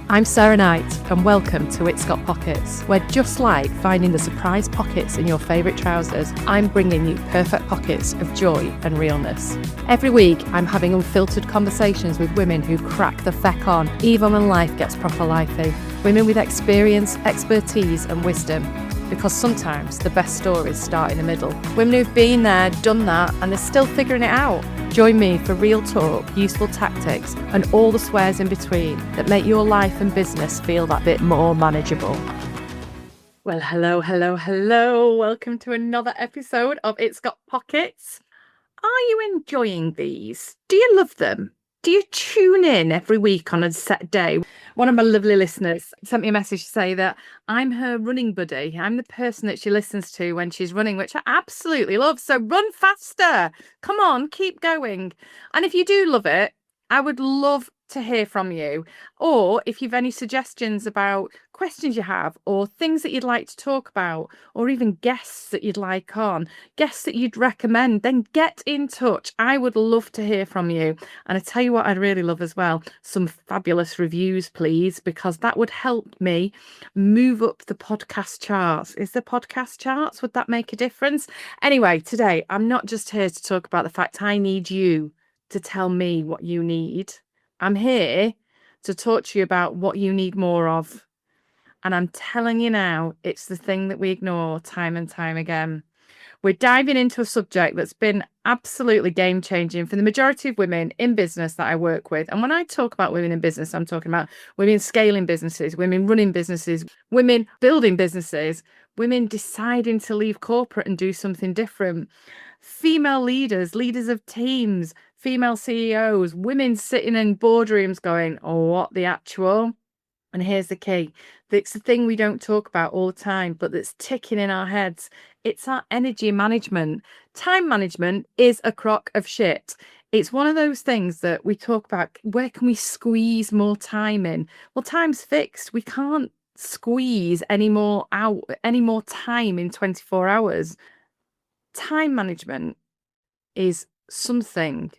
I'm Sarah Knight, and welcome to It's Got Pockets, where just like finding the surprise pockets in your favourite trousers, I'm bringing you perfect pockets of joy and realness. Every week, I'm having unfiltered conversations with women who crack the feck on, even when life gets proper lifey. Women with experience, expertise and wisdom. Because sometimes the best stories start in the middle. Women who've been there, done that, and they're still figuring it out. Join me for real talk, useful tactics, and all the swears in between that make your life and business feel that bit more manageable. Well, hello. Welcome to another episode of It's Got Pockets. Are you enjoying these? Do you love them? Do you tune in every week on a set day? One of my lovely listeners sent me a message to say that I'm her running buddy. I'm the person that she listens to when she's running, which I absolutely love. So run faster. Come on, keep going. And if you do love it, I would love to hear from you. Or if you've any suggestions about questions you have or things that you'd like to talk about, or even guests that you'd like on, guests that you'd recommend, then get in touch. I would love to hear from you. And I tell you what I'd really love as well, some fabulous reviews, please, because that would help me move up the podcast charts. Is the podcast charts? Would that make a difference? Anyway, today I'm not just here to talk about the fact I need you to tell me what you need. I'm here to talk to you about what you need more of. And I'm telling you now, it's the thing that we ignore time and time again. We're diving into a subject that's been absolutely game-changing for the majority of women in business that I work with. And when I talk about women in business, I'm talking about women scaling businesses, women running businesses, women building businesses, women deciding to leave corporate and do something different. Female leaders, leaders of teams, female CEOs, women sitting in boardrooms going, oh, what the actual? And here's the key. It's the thing we don't talk about all the time, but that's ticking in our heads. It's our energy management. Time management is a crock of shit. It's one of those things that we talk about. Where can we squeeze more time in? Well, time's fixed. We can't squeeze any more time in 24 hours. Time management is something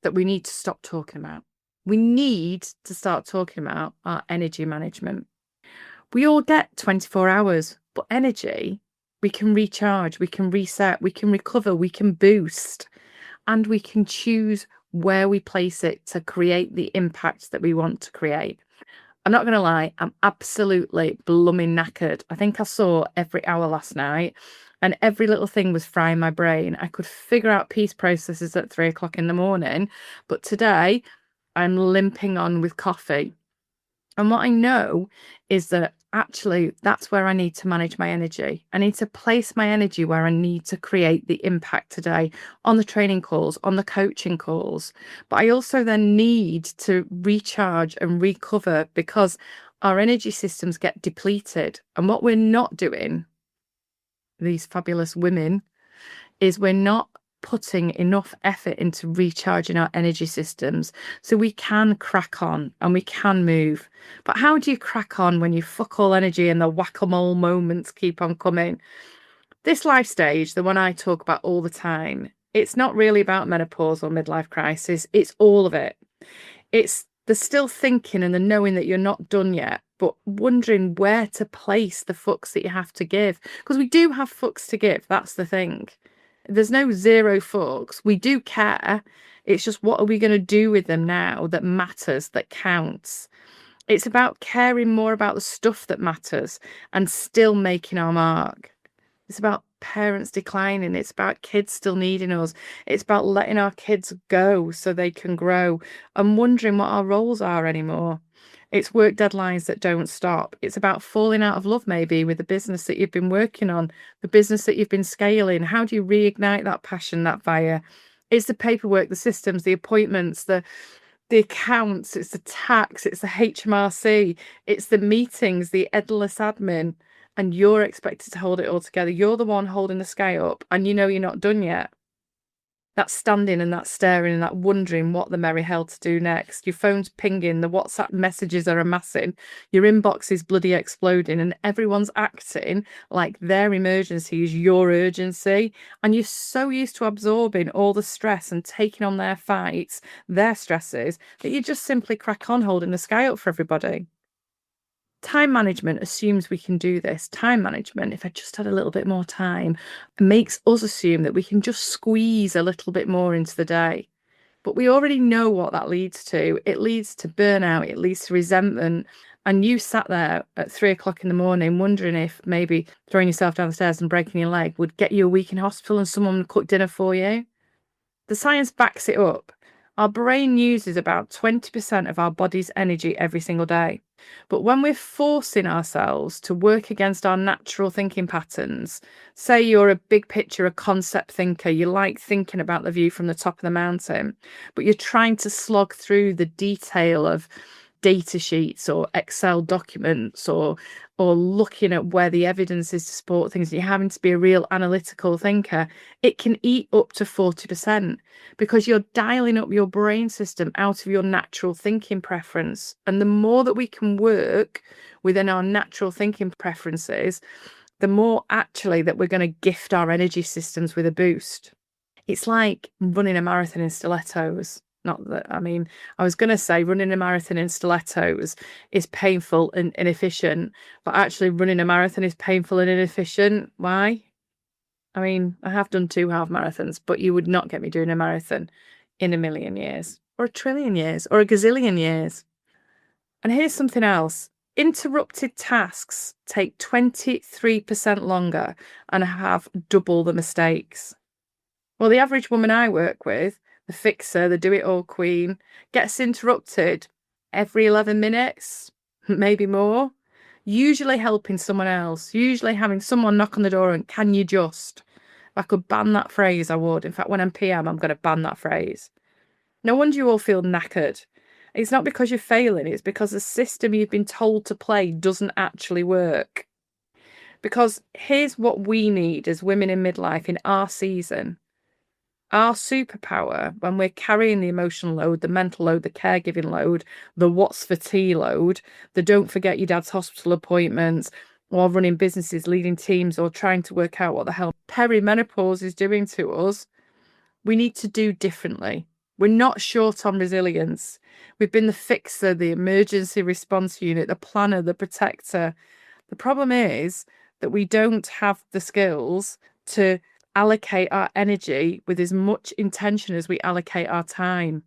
that we need to stop talking about. We need to start talking about our energy management. We all get 24 hours, but energy, we can recharge, we can reset, we can recover, we can boost, and we can choose where we place it to create the impact that we want to create. I'm not going to lie, I'm absolutely blooming knackered. I think I saw every hour last night and every little thing was frying my brain. I could figure out peace processes at 3 o'clock in the morning, but today I'm limping on with coffee. And what I know is that actually that's where I need to manage my energy. I need to place my energy where I need to create the impact today on the training calls, on the coaching calls. But I also then need to recharge and recover because our energy systems get depleted. And what we're not doing, these fabulous women, is we're not putting enough effort into recharging our energy systems so we can crack on and we can move. But how do you crack on when you fuck all energy and the whack-a-mole moments keep on coming? This life stage, the one I talk about all the time, it's not really about menopause or midlife crisis. It's all of it. It's the still thinking and the knowing that you're not done yet, but wondering where to place the fucks that you have to give. Because we do have fucks to give. That's the thing. There's no zero fucks. We do care. It's just what are we going to do with them now that matters, that counts. It's about caring more about the stuff that matters and still making our mark. It's about parents declining. It's about kids still needing us. It's about letting our kids go so they can grow and wondering what our roles are anymore. It's work deadlines that don't stop. It's about falling out of love maybe with the business that you've been working on, the business that you've been scaling. How do you reignite that passion, that fire? It's the paperwork, the systems, the appointments, the accounts, it's the tax, it's the HMRC, it's the meetings, the endless admin, and you're expected to hold it all together. You're the one holding the sky up and you know you're not done yet. That standing and that staring and that wondering what the merry hell to do next. Your phone's pinging, the WhatsApp messages are amassing, your inbox is bloody exploding, and everyone's acting like their emergency is your urgency. And you're so used to absorbing all the stress and taking on their fights, their stresses, that you just simply crack on holding the sky up for everybody. Time management assumes we can do this. Time management, if I just had a little bit more time, makes us assume that we can just squeeze a little bit more into the day. But we already know what that leads to. It leads to burnout, it leads to resentment. And you sat there at 3 o'clock in the morning wondering if maybe throwing yourself down the stairs and breaking your leg would get you a week in hospital and someone would cook dinner for you. The science backs it up. Our brain uses about 20% of our body's energy every single day. But when we're forcing ourselves to work against our natural thinking patterns, say you're a big picture, a concept thinker, you like thinking about the view from the top of the mountain, but you're trying to slog through the detail of data sheets or Excel documents or looking at where the evidence is to support things, and you're having to be a real analytical thinker, it can eat up to 40% because you're dialing up your brain system out of your natural thinking preference. And the more that we can work within our natural thinking preferences, the more actually that we're going to gift our energy systems with a boost. It's like running a marathon in stilettos. Not that, I mean, I was going to say running a marathon in stilettos is painful and inefficient, but actually running a marathon is painful and inefficient. Why? I mean, I have done 2 half marathons, but you would not get me doing a marathon in a million years, or a trillion years, or a gazillion years. And here's something else. Interrupted tasks take 23% longer and have double the mistakes. Well, the average woman I work with, the fixer, the do-it-all queen, gets interrupted every 11 minutes, maybe more, usually helping someone else, usually having someone knock on the door and, can you just? If I could ban that phrase, I would. In fact, when I'm PM, I'm going to ban that phrase. No wonder you all feel knackered. It's not because you're failing, it's because the system you've been told to play doesn't actually work. Because here's what we need as women in midlife in our season. Our superpower, when we're carrying the emotional load, the mental load, the caregiving load, the what's for tea load, the don't forget your dad's hospital appointments, or running businesses, leading teams, or trying to work out what the hell perimenopause is doing to us, we need to do differently. We're not short on resilience. We've been the fixer, the emergency response unit, the planner, the protector. The problem is that we don't have the skills to allocate our energy with as much intention as we allocate our time.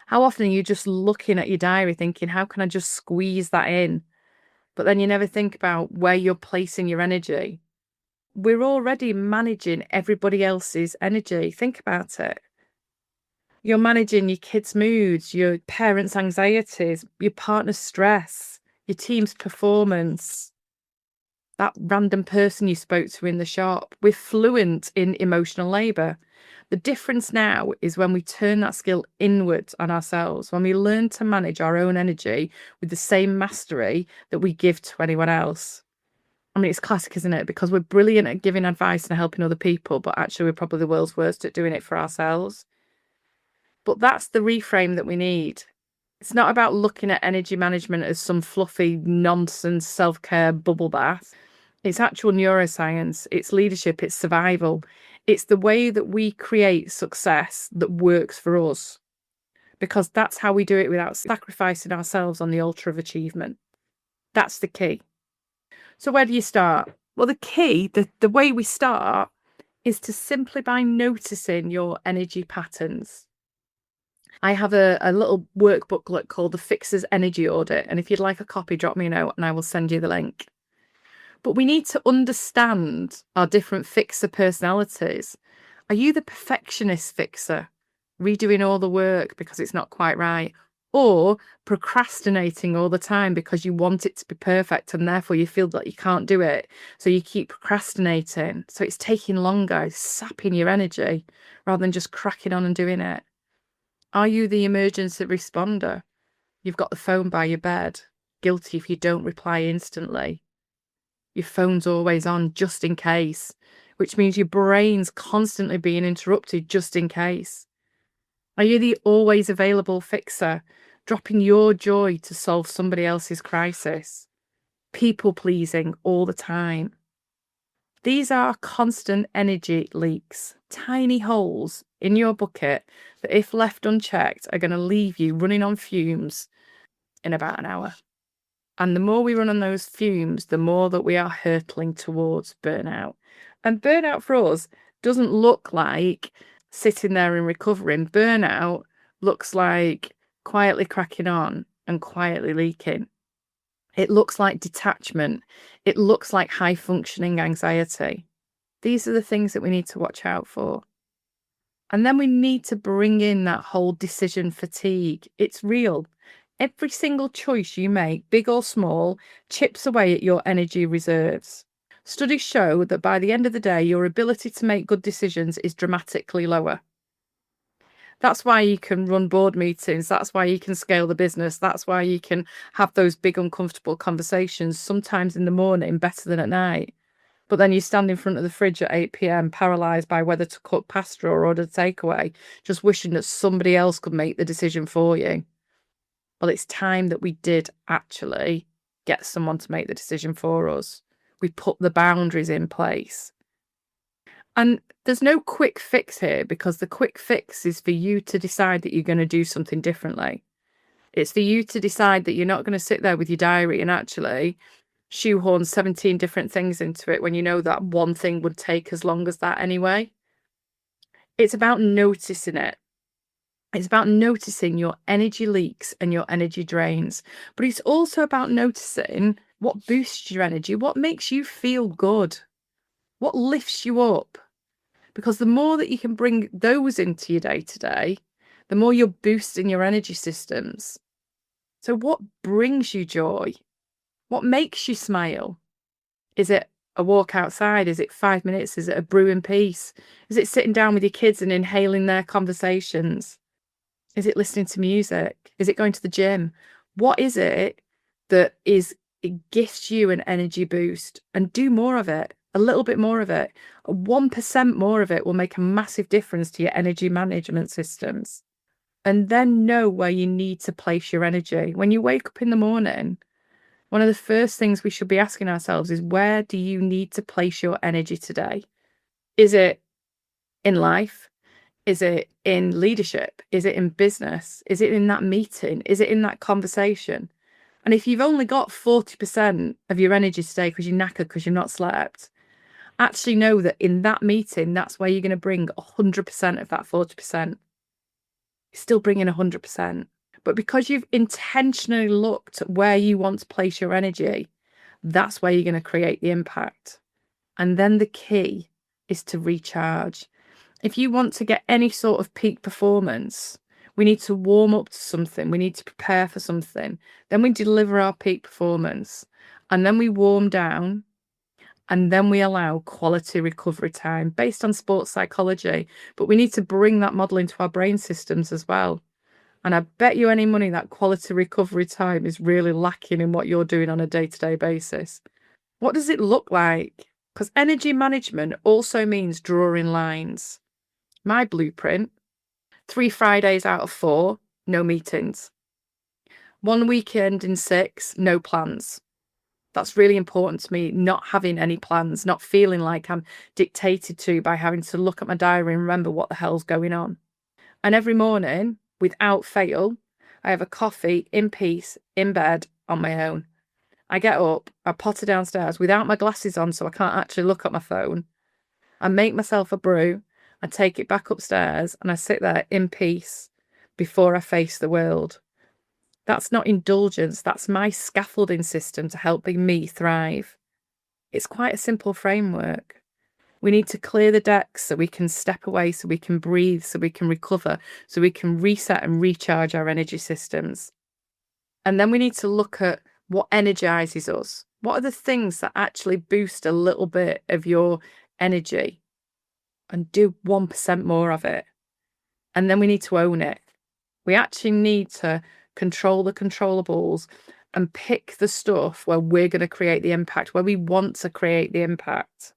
How often are you just looking at your diary thinking, how can I just squeeze that in? But then you never think about where you're placing your energy. We're already managing everybody else's energy. Think about it. You're managing your kids' moods, your parents' anxieties, your partner's stress, your team's performance, that random person you spoke to in the shop. We're fluent in emotional labour. The difference now is when we turn that skill inwards on ourselves, when we learn to manage our own energy with the same mastery that we give to anyone else. I mean, it's classic, isn't it? Because we're brilliant at giving advice and helping other people, but actually we're probably the world's worst at doing it for ourselves. But that's the reframe that we need. It's not about looking at energy management as some fluffy nonsense self-care bubble bath. It's actual neuroscience, it's leadership, it's survival. It's the way that we create success that works for us. Because that's how we do it without sacrificing ourselves on the altar of achievement. That's the key. So where do you start? Well, the key, the way we start is to simply by noticing your energy patterns. I have a little work booklet called the Fixer's Energy Audit. And if you'd like a copy, drop me a note and I will send you the link. But we need to understand our different fixer personalities. Are you the perfectionist fixer, redoing all the work because it's not quite right? Or procrastinating all the time because you want it to be perfect and therefore you feel that you can't do it. So you keep procrastinating. So it's taking longer, it's sapping your energy rather than just cracking on and doing it. Are you the emergency responder? You've got the phone by your bed, guilty if you don't reply instantly. Your phone's always on just in case. which means your brain's constantly being interrupted just in case. Are you the always available fixer, dropping your joy to solve somebody else's crisis? People pleasing all the time. These are constant energy leaks, tiny holes in your bucket that, if left unchecked, are going to leave you running on fumes in about an hour. And the more we run on those fumes, the more that we are hurtling towards burnout. And burnout for us doesn't look like sitting there and recovering. Burnout looks like quietly cracking on and quietly leaking. It looks like detachment. It looks like high functioning anxiety. These are the things that we need to watch out for. And then we need to bring in that whole decision fatigue. It's real. Every single choice you make, big or small, chips away at your energy reserves. Studies show that by the end of the day, your ability to make good decisions is dramatically lower. That's why you can run board meetings. That's why you can scale the business. That's why you can have those big, uncomfortable conversations, sometimes in the morning, better than at night. But then you stand in front of the fridge at 8 p.m, paralysed by whether to cook pasta or order takeaway, just wishing that somebody else could make the decision for you. Well, it's time that we did actually get someone to make the decision for us. We put the boundaries in place. And there's no quick fix here, because the quick fix is for you to decide that you're going to do something differently. It's for you to decide that you're not going to sit there with your diary and actually shoehorn 17 different things into it when you know that one thing would take as long as that anyway. It's about noticing it. It's about noticing your energy leaks and your energy drains. But it's also about noticing what boosts your energy, what makes you feel good, what lifts you up. Because the more that you can bring those into your day-to-day, the more you're boosting your energy systems. So what brings you joy? What makes you smile? Is it a walk outside? Is it 5 minutes? Is it a brew in peace? Is it sitting down with your kids and inhaling their conversations? Is it listening to music? Is it going to the gym? What is it that it gifts you an energy boost? And do more of it, a little bit more of it. 1% more of it will make a massive difference to your energy management systems. And then know where you need to place your energy. When you wake up in the morning, one of the first things we should be asking ourselves is, where do you need to place your energy today? Is it in life? Is it in leadership? Is it in business? Is it in that meeting? Is it in that conversation? And if you've only got 40% of your energy today because you're knackered, because you've not slept, actually know that in that meeting, that's where you're going to bring 100% of that 40%. You're still bringing 100%. But because you've intentionally looked at where you want to place your energy, that's where you're going to create the impact. And then the key is to recharge. If you want to get any sort of peak performance, we need to warm up to something. We need to prepare for something. Then we deliver our peak performance. And then we warm down. And then we allow quality recovery time based on sports psychology. But we need to bring that model into our brain systems as well. And I bet you any money that quality recovery time is really lacking in what you're doing on a day-to-day basis. What does it look like? Because energy management also means drawing lines. My blueprint: 3 Fridays out of 4, no meetings. 1 weekend in 6, no plans. That's really important to me, not having any plans, not feeling like I'm dictated to by having to look at my diary and remember what the hell's going on. And every morning, without fail, I have a coffee in peace, in bed, on my own. I get up, I potter downstairs without my glasses on so I can't actually look at my phone. I make myself a brew, I take it back upstairs, and I sit there in peace before I face the world. That's not indulgence, that's my scaffolding system to help me thrive. It's quite a simple framework. We need to clear the decks so we can step away, so we can breathe, so we can recover, so we can reset and recharge our energy systems. And then we need to look at what energizes us. What are the things that actually boost a little bit of your energy? And do 1% more of it. And then we need to own it. We actually need to control the controllables and pick the stuff where we're going to create the impact, where we want to create the impact.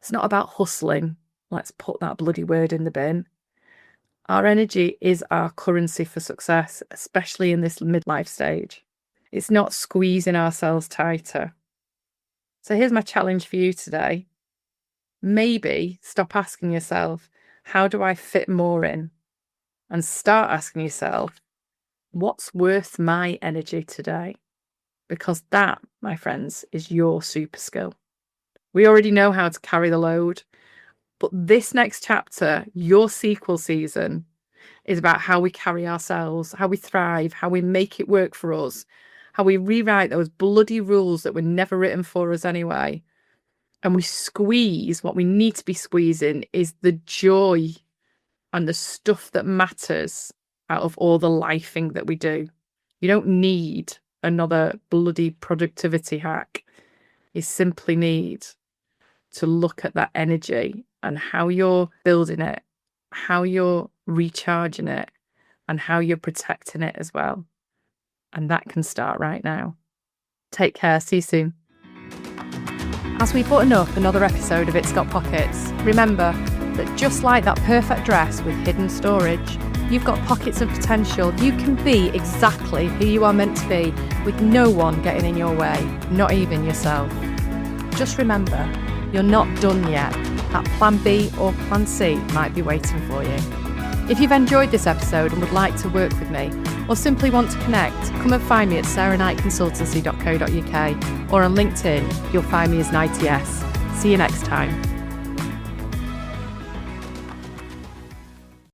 It's not about hustling. Let's put that bloody word in the bin. Our energy is our currency for success, especially in this midlife stage. It's not squeezing ourselves tighter. So here's my challenge for you today. Maybe stop asking yourself, how do I fit more in? And start asking yourself, what's worth my energy today? Because that, my friends, is your super skill. We already know how to carry the load, but this next chapter, your sequel season, is about how we carry ourselves, how we thrive, how we make it work for us, how we rewrite those bloody rules that were never written for us anyway. And we squeeze what we need to be squeezing is the joy and the stuff that matters out of all the lifing that we do. You don't need another bloody productivity hack. You simply need to look at that energy and how you're building it, how you're recharging it, and how you're protecting it as well. And that can start right now. Take care. See you soon. As we button up another episode of It's Got Pockets, remember that just like that perfect dress with hidden storage, you've got pockets of potential. You can be exactly who you are meant to be with no one getting in your way, not even yourself. Just remember, you're not done yet. That plan B or plan C might be waiting for you. If you've enjoyed this episode and would like to work with me, or simply want to connect, come and find me at sarahknightconsultancy.co.uk or on LinkedIn, you'll find me as Nighty S. See you next time.